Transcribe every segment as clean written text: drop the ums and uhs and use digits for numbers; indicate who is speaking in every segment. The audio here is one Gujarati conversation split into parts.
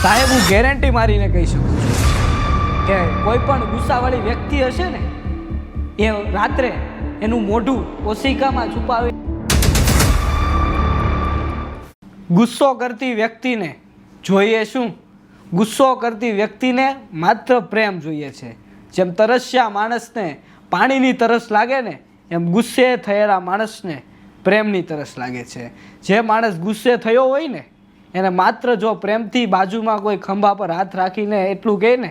Speaker 1: સાહેબ, હું ગેરંટી મારીને કહી શકું છું કે કોઈ પણ ગુસ્સાવાળી વ્યક્તિ હશે ને, એ રાત્રે એનું મોઢું ઓશિકામાં છુપાવી ગુસ્સો કરતી વ્યક્તિને જોઈએ શું? ગુસ્સો કરતી વ્યક્તિને માત્ર પ્રેમ જોઈએ છે. જેમ તરસ્યા માણસને પાણીની તરસ લાગે ને, એમ ગુસ્સે થયેલા માણસને પ્રેમની તરસ લાગે છે. જે માણસ ગુસ્સે થયો હોય ને, એને માત્ર જો પ્રેમથી બાજુમાં કોઈ ખંભા પર હાથ રાખીને એટલું કહે ને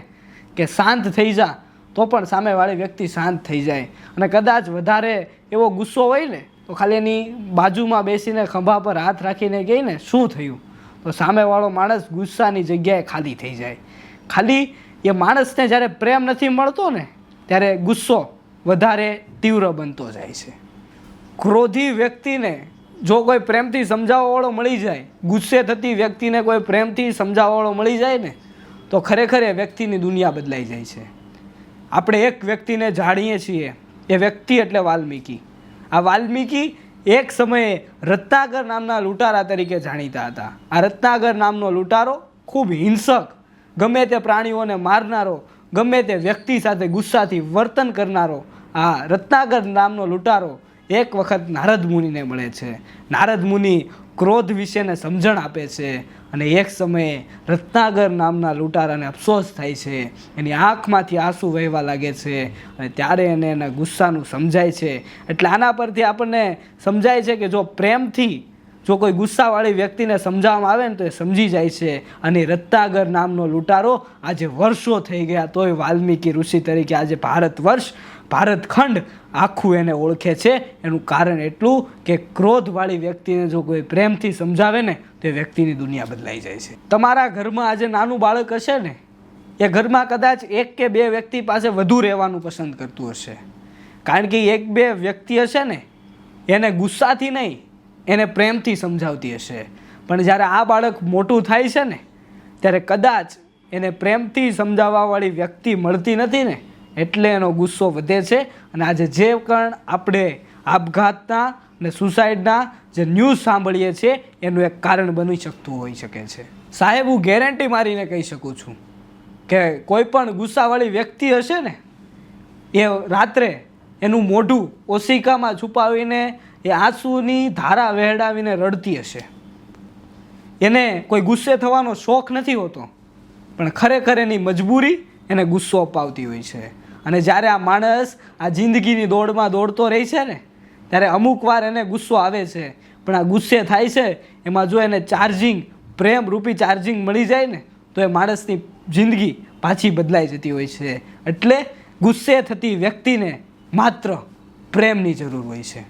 Speaker 1: કે શાંત થઈ જા, તો પણ સામેવાળી વ્યક્તિ શાંત થઈ જાય. અને કદાચ વધારે એવો ગુસ્સો હોય ને, તો ખાલી એની બાજુમાં બેસીને ખંભા પર હાથ રાખીને કહે ને શું થયું, તો સામેવાળો માણસ ગુસ્સાની જગ્યાએ ખાલી થઈ જાય. ખાલી એ માણસને જ્યારે પ્રેમ નથી મળતો ને, ત્યારે ગુસ્સો વધારે તીવ્ર બનતો જાય છે. ક્રોધી વ્યક્તિને જો કોઈ પ્રેમથી સમજાવવાવાળો મળી જાય, ગુસ્સે થતી વ્યક્તિને કોઈ પ્રેમથી સમજાવવાવાળો મળી જાય ને, તો ખરેખર એ વ્યક્તિની દુનિયા બદલાઈ જાય છે. આપણે એક વ્યક્તિને જાણીએ છીએ, એ વ્યક્તિ એટલે વાલ્મીકી. આ વાલ્મીકી એક સમયે રત્નાકર નામના લૂંટારા તરીકે જાણીતા હતા. આ રત્નાકર નામનો લૂંટારો ખૂબ હિંસક, ગમે તે પ્રાણીઓને મારનારો, ગમે તે વ્યક્તિ સાથે ગુસ્સાથી વર્તન કરનારો આ રત્નાકર નામનો લૂંટારો એક વખત નારદ મુનિને મળે છે. નારદ મુનિ ક્રોધ વિશેને સમજણ આપે છે, અને એક સમયે રત્નાકર નામના લૂંટારાને અફસોસ થાય છે. એની આંખમાંથી આંસુ વહેવા લાગે છે, અને ત્યારે એને એના ગુસ્સાનું સમજાય છે. એટલે આના પરથી આપણને સમજાય છે કે જો પ્રેમથી જો કોઈ ગુસ્સાવાળી વ્યક્તિને સમજાવવામાં આવે ને, તો એ સમજી જાય છે. અને રત્નાકર નામનો લૂંટારો આજે વર્ષો થઈ ગયા તોય વાલ્મીકી ઋષિ તરીકે આજે ભારતખંડ આખું એને ઓળખે છે. એનું કારણ એટલું કે ક્રોધવાળી વ્યક્તિને જો કોઈ પ્રેમથી સમજાવે ને, તો એ વ્યક્તિની દુનિયા બદલાઈ જાય છે. તમારા ઘરમાં આજે નાનું બાળક હશે ને, એ ઘરમાં કદાચ એક કે બે વ્યક્તિ પાસે વધુ રહેવાનું પસંદ કરતું હશે. કારણ કે એક બે વ્યક્તિ હશે ને, એને ગુસ્સાથી નહીં, એને પ્રેમથી સમજાવતી હશે. પણ જ્યારે આ બાળક મોટું થાય છે ને, ત્યારે કદાચ એને પ્રેમથી સમજાવવાવાળી વ્યક્તિ મળતી નથી ને, એટલે એનો ગુસ્સો વધે છે. અને આજે જે પણ આપણે આપઘાતના અને સુસાઇડના જે ન્યૂઝ સાંભળીએ છીએ, એનું એક કારણ બની શકતું હોઈ શકે છે. સાહેબ, હું ગેરંટી મારીને કહી શકું છું કે કોઈ પણ ગુસ્સાવાળી વ્યક્તિ હશે ને, એ રાત્રે એનું મોઢું ઓશિકામાં છુપાવીને એ આંસુની ધારા વહેડાવીને રડતી હશે. એને કોઈ ગુસ્સે થવાનો શોખ નથી હોતો, પણ ખરેખર એની મજબૂરી એને ગુસ્સો અપાવતી હોય છે. અને જ્યારે આ માણસ આ જિંદગીની દોડમાં દોડતો રહે છે ને, ત્યારે અમુક વાર એને ગુસ્સો આવે છે, પણ આ ગુસ્સે થાય છે એમાં જો એને ચાર્જિંગ, પ્રેમ રૂપી ચાર્જિંગ મળી જાય ને, તો એ માણસની જિંદગી પાછી બદલાઈ જતી હોય છે. એટલે ગુસ્સે થતી વ્યક્તિને માત્ર પ્રેમની જરૂર હોય છે.